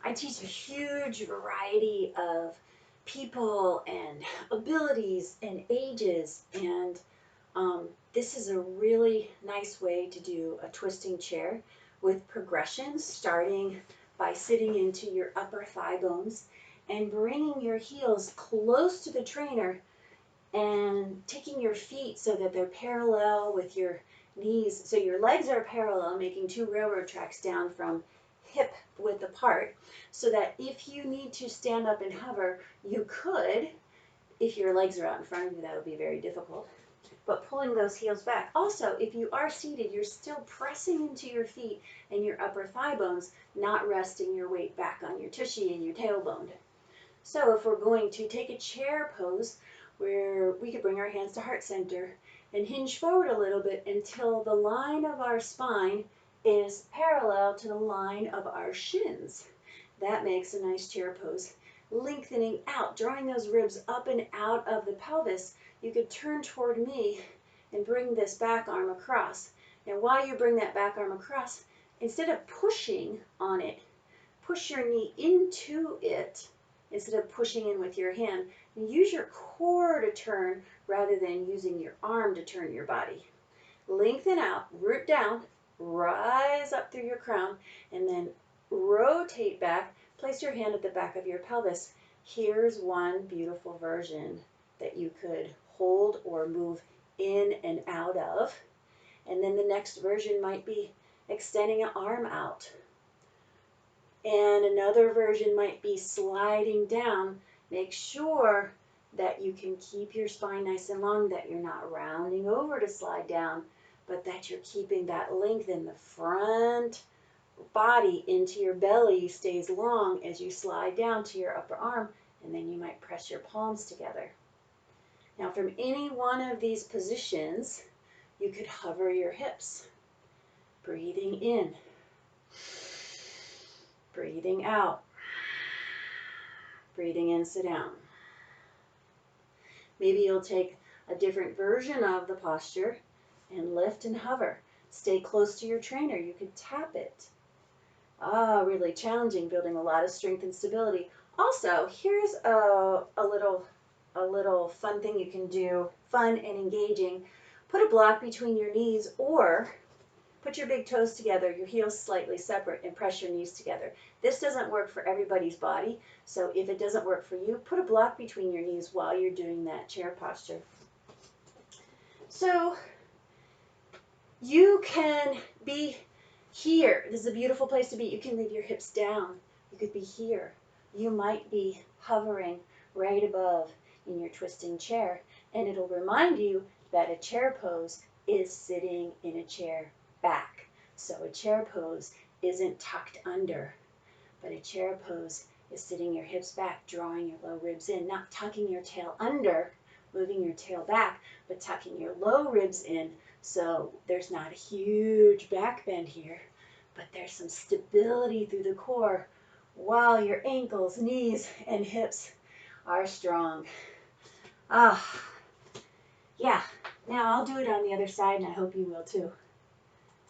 I teach a huge variety of people and abilities and ages, and this is a really nice way to do a twisting chair with progressions, starting by sitting into your upper thigh bones and bringing your heels close to the trainer and taking your feet so that they're parallel with your knees. So your legs are parallel, making two railroad tracks down from hip width apart, so that if you need to stand up and hover, you could. If your legs are out in front of you, that would be very difficult. But pulling those heels back. Also, if you are seated, you're still pressing into your feet and your upper thigh bones, not resting your weight back on your tushy and your tailbone. So if we're going to take a chair pose where we could bring our hands to heart center and hinge forward a little bit until the line of our spine is parallel to the line of our shins. That makes a nice chair pose. Lengthening out, drawing those ribs up and out of the pelvis. You could turn toward me and bring this back arm across. And while you bring that back arm across, instead of pushing on it, push your knee into it instead of pushing in with your hand. Use your core to turn rather than using your arm to turn your body. Lengthen out, root down, rise up through your crown, and then rotate back. Place your hand at the back of your pelvis. Here's one beautiful version that you could hold or move in and out of. And then the next version might be extending an arm out. And another version might be sliding down. Make sure that you can keep your spine nice and long, that you're not rounding over to slide down, but that you're keeping that length in the front body into your belly stays long as you slide down to your upper arm, and then you might press your palms together. Now from any one of these positions, you could hover your hips, breathing in. Breathing out. Breathing in, sit down. Maybe you'll take a different version of the posture and lift and hover. Stay close to your trainer. You could tap it. Really challenging, building a lot of strength and stability. Also, here's a little fun thing you can do, fun and engaging. Put a block between your knees, or put your big toes together, your heels slightly separate, and press your knees together. This doesn't work for everybody's body, so if it doesn't work for you, put a block between your knees while you're doing that chair posture. So you can be here. This is a beautiful place to be. You can leave your hips down. You could be here. You might be hovering right above in your twisting chair, and it'll remind you that a chair pose is sitting in a chair back. So a chair pose isn't tucked under, but a chair pose is sitting your hips back, drawing your low ribs in, not tucking your tail under, moving your tail back, but tucking your low ribs in. So there's not a huge back bend here, but there's some stability through the core while your ankles, knees, and hips are strong. Yeah. Now I'll do it on the other side, and I hope you will too.